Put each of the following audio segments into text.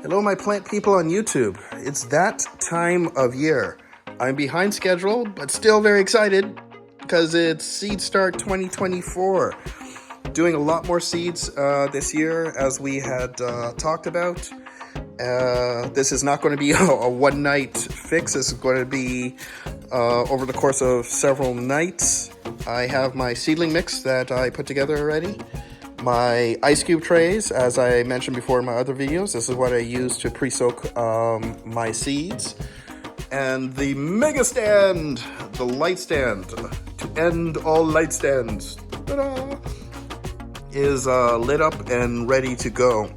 Hello, my plant people on YouTube. It's that time of year. I'm behind schedule, but still very excited because it's Seed Start 2024. Doing a lot more seeds this year, as we had talked about. This is not going to be a one-night fix. This is going to be over the course of several nights. I have my seedling mix that I put together already. My ice cube trays, as I mentioned before in my other videos, this is what I use to pre-soak my seeds. And the mega stand, the light stand, to end all light stands, ta-da, is lit up and ready to go.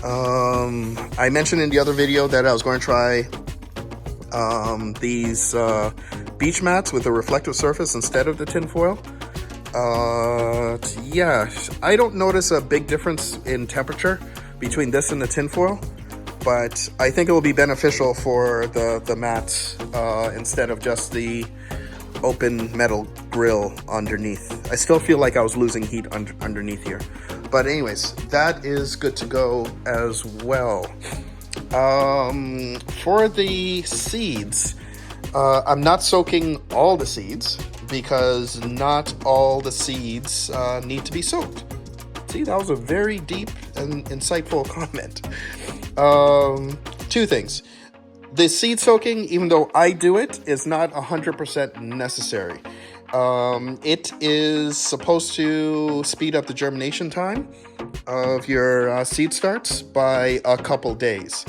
I mentioned in the other video that I was going to try these beach mats with a reflective surface instead of the tin foil. Yeah, I don't notice a big difference in temperature between this and the tinfoil, but I think it will be beneficial for the mats instead of just the open metal grill underneath. I still feel like I was losing heat underneath here. But anyways, that is good to go as well. For the seeds, I'm not soaking all the seeds, because not all the seeds need to be soaked. See, that was a very deep and insightful comment. Two things. The seed soaking, even though I do it, is not 100% necessary. It is supposed to speed up the germination time of your seed starts by a couple days.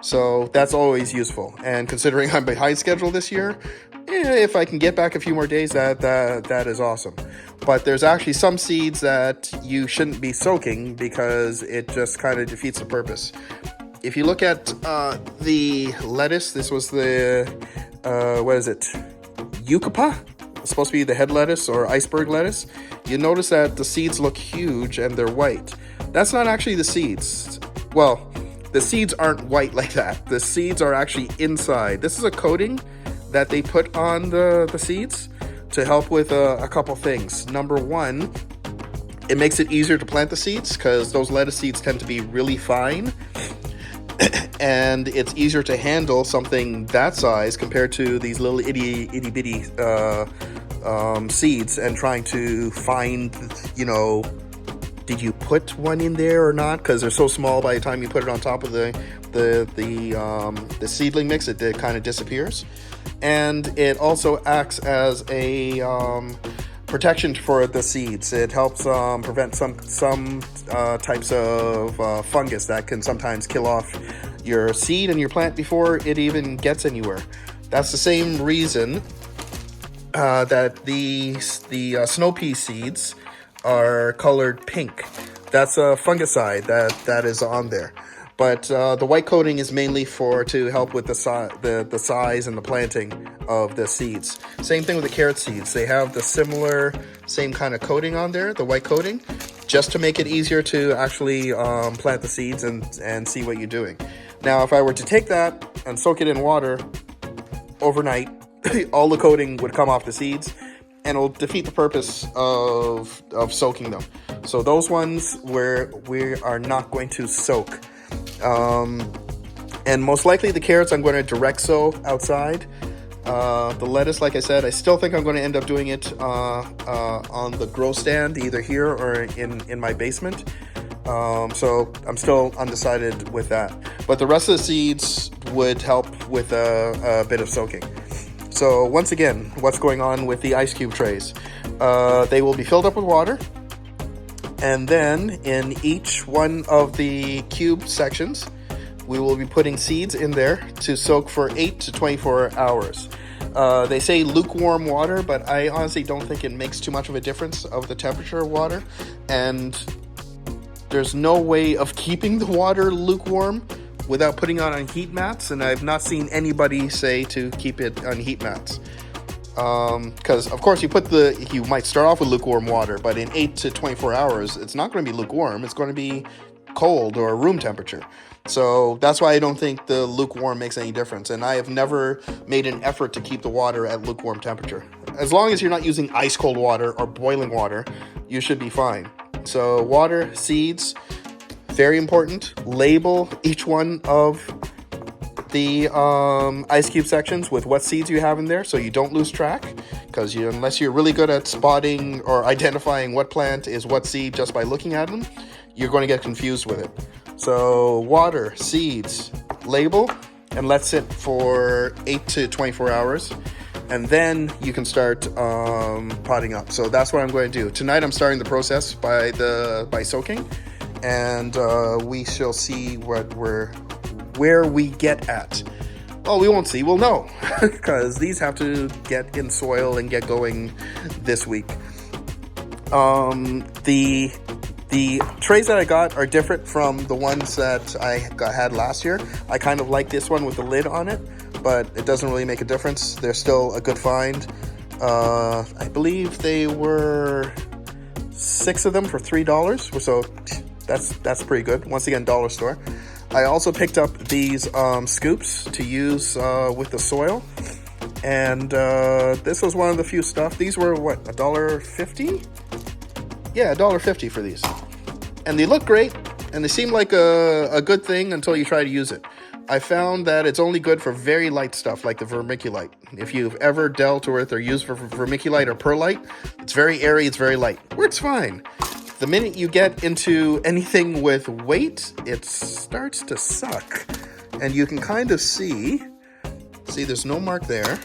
So that's always useful. And considering I'm behind schedule this year, if I can get back a few more days, that is awesome. But there's actually some seeds that you shouldn't be soaking because it just kind of defeats the purpose. If you look at the lettuce, this was the, what is it? Yucapa? It's supposed to be the head lettuce or iceberg lettuce. You notice that the seeds look huge and they're white. That's not actually the seeds. Well, the seeds aren't white like that. The seeds are actually inside. This is a coating that they put on the seeds to help with a couple things. Number one, it makes it easier to plant the seeds because those lettuce seeds tend to be really fine. And it's easier to handle something that size compared to these little itty bitty seeds and trying to find, did you put one in there or not? Because they're so small by the time you put it on top of the seedling mix, it kind of disappears. And it also acts as a protection for the seeds. It helps prevent some types of fungus that can sometimes kill off your seed and your plant before it even gets anywhere. That's the same reason that the snow pea seeds are colored pink. That's a fungicide that is on there. But the white coating is mainly to help with the size and the planting of the seeds. Same thing with the carrot seeds. They have the same kind of coating on there, the white coating, just to make it easier to actually plant the seeds and see what you're doing. Now, if I were to take that and soak it in water overnight, all the coating would come off the seeds, and it'll defeat the purpose of soaking them. So those ones we are not going to soak. And most likely the carrots I'm going to direct sow outside. The lettuce, like I said, I still think I'm going to end up doing it on the grow stand, either here or in my basement. So I'm still undecided with that. But the rest of the seeds would help with a bit of soaking. So once again, what's going on with the ice cube trays? They will be filled up with water. And then in each one of the cube sections, we will be putting seeds in there to soak for 8 to 24 hours. They say lukewarm water, but I honestly don't think it makes too much of a difference of the temperature of water. And there's no way of keeping the water lukewarm without putting it on heat mats. And I've not seen anybody say to keep it on heat mats. Because of course you might start off with lukewarm water, but in 8 to 24 hours, it's not going to be lukewarm. It's going to be cold or room temperature. So that's why I don't think the lukewarm makes any difference. And I have never made an effort to keep the water at lukewarm temperature. As long as you're not using ice cold water or boiling water, you should be fine. So water, seeds, very important, label each one of the ice cube sections with what seeds you have in there, so you don't lose track, because unless you're really good at spotting or identifying what plant is what seed just by looking at them, you're going to get confused with it. So water, seeds, label, and let sit for 8 to 24 hours, and then you can start potting up. So that's what I'm going to do tonight. I'm starting the process by soaking, and we shall see where we get at. Well, we won't see, we'll know, because these have to get in soil and get going this week. The trays that I got are different from the ones that I had last year. I kind of like this one with the lid on it, but it doesn't really make a difference. They're still a good find. I believe they were 6 of them for $3, so that's pretty good. Once again, dollar store. I also picked up these scoops to use with the soil, and this was one of the few stuff. These were what, $1.50? Yeah, $1.50 for these, and they look great, and they seem like a good thing until you try to use it. I found that it's only good for very light stuff like the vermiculite. If you've ever dealt with or used for vermiculite or perlite, it's very airy, it's very light. Works fine. The minute you get into anything with weight, it starts to suck. And you can kind of see there's no mark there,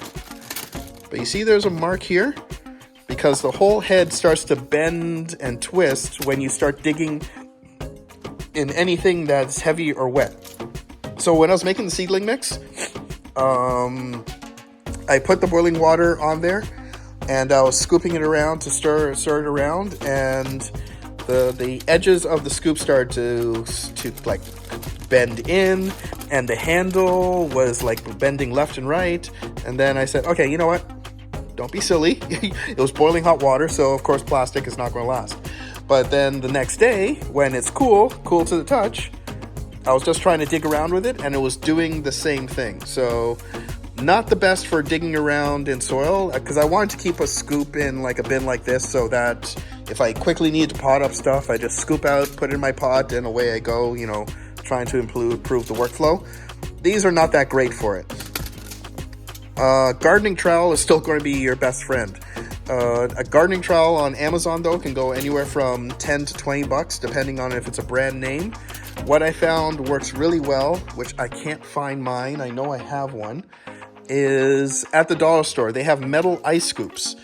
but you see there's a mark here, because the whole head starts to bend and twist when you start digging in anything that's heavy or wet. So when I was making the seedling mix, I put the boiling water on there, and I was scooping it around to stir it around, and the edges of the scoop started to like bend in, and the handle was like bending left and right. And then I said, okay, you know what? Don't be silly. It was boiling hot water, so of course plastic is not going to last. But then the next day, when it's cool to the touch, I was just trying to dig around with it, and it was doing the same thing. So not the best for digging around in soil, because I wanted to keep a scoop in like a bin like this, so that if I quickly need to pot up stuff, I just scoop out, put it in my pot, and away I go, you know, trying to improve the workflow. These are not that great for it. Gardening trowel is still going to be your best friend. A gardening trowel on Amazon, though, can go anywhere from $10 to $20, depending on if it's a brand name. What I found works really well, which I can't find mine, I know I have one, is at the dollar store. They have metal ice scoops.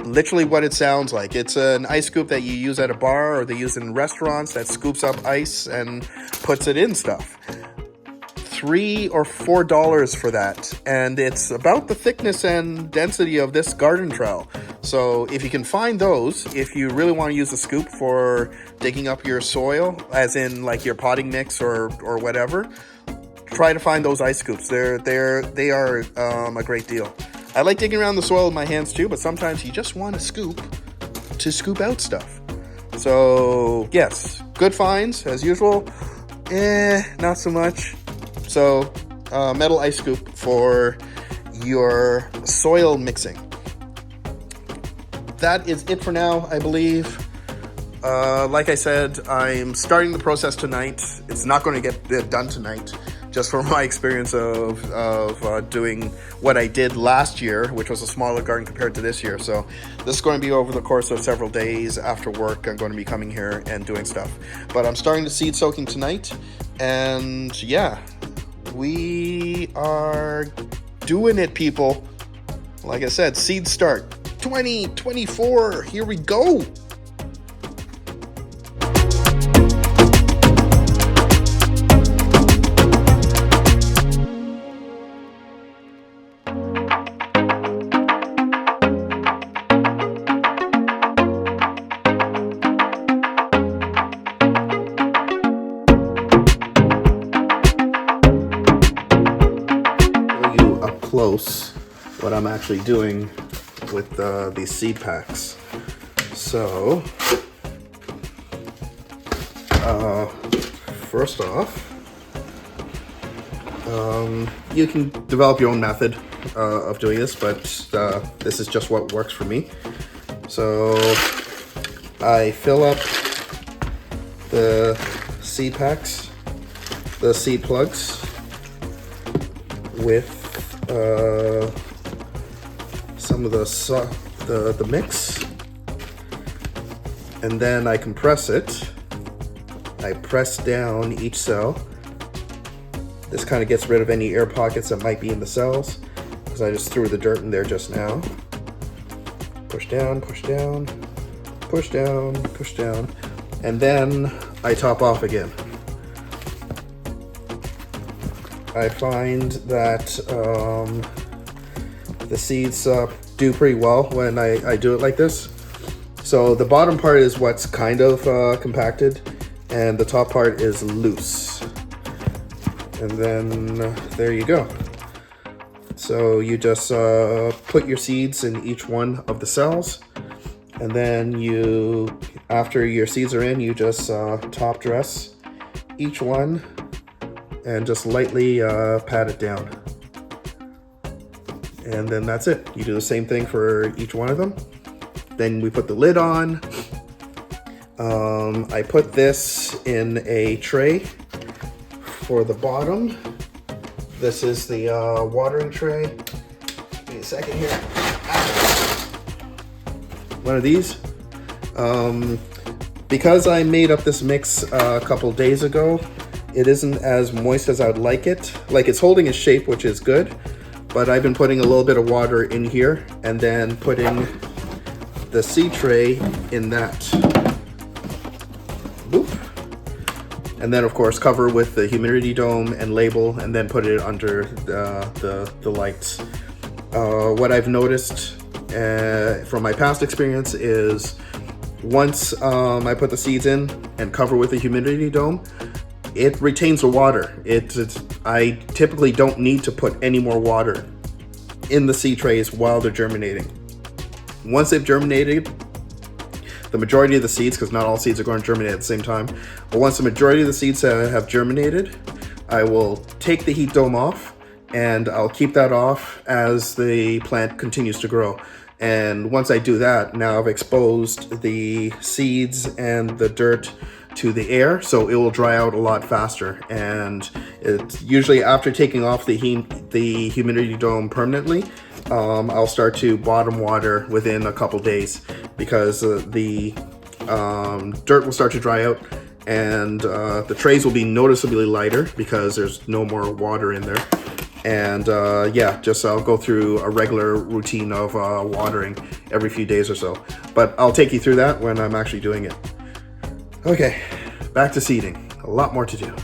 Literally what it sounds like. It's an ice scoop that you use at a bar, or they use in restaurants, that scoops up ice and puts it in stuff. $3 or $4 for that, and it's about the thickness and density of this garden trowel. So if you can find those, if you really want to use a scoop for digging up your soil, as in like your potting mix or whatever, try to find those ice scoops. They are a great deal. I like digging around the soil with my hands too, but sometimes you just want a scoop to scoop out stuff. So yes, good finds as usual. Not so much. So metal ice scoop for your soil mixing. That is it for now, I believe. Like I said, I'm starting the process tonight. It's not going to get done tonight, just from my experience of doing what I did last year, which was a smaller garden compared to this year. So this is going to be over the course of several days after work. I'm going to be coming here and doing stuff. But I'm starting the seed soaking tonight. And yeah, we are doing it, people. Like I said, seed start 2024. Here we go. Close what I'm actually doing with these seed packs. So first off, you can develop your own method of doing this, but this is just what works for me. So I fill up the seed packs, the seed plugs, with some of the mix, and then I compress it. I press down each cell. This kind of gets rid of any air pockets that might be in the cells, because I just threw the dirt in there just now. Push down, push down, push down, push down, and then I top off again. I find that the seeds do pretty well when I do it like this. So the bottom part is what's kind of compacted, and the top part is loose. And then there you go. So you just put your seeds in each one of the cells, and then you, after your seeds are in, you just top dress each one and just lightly pat it down. And then that's it. You do the same thing for each one of them. Then we put the lid on. I put this in a tray for the bottom. This is the watering tray. Give me a second here. One of these. Because I made up this mix a couple days ago, it isn't as moist as I'd like it. Like, it's holding its shape, which is good, but I've been putting a little bit of water in here and then putting the seed tray in that. Boop. And then, of course, cover with the humidity dome and label, and then put it under the lights. What I've noticed from my past experience is once I put the seeds in and cover with the humidity dome, it retains the water. I typically don't need to put any more water in the seed trays while they're germinating. Once they've germinated, the majority of the seeds, because not all seeds are going to germinate at the same time, but once the majority of the seeds have germinated, I will take the heat dome off, and I'll keep that off as the plant continues to grow. And once I do that, now I've exposed the seeds and the dirt to the air, so it will dry out a lot faster. And it's usually after taking off the humidity dome permanently, I'll start to bottom water within a couple days, because the dirt will start to dry out, and the trays will be noticeably lighter because there's no more water in there. And yeah, just I'll go through a regular routine of watering every few days or so. But I'll take you through that when I'm actually doing it. Okay, back to seeding. A lot more to do.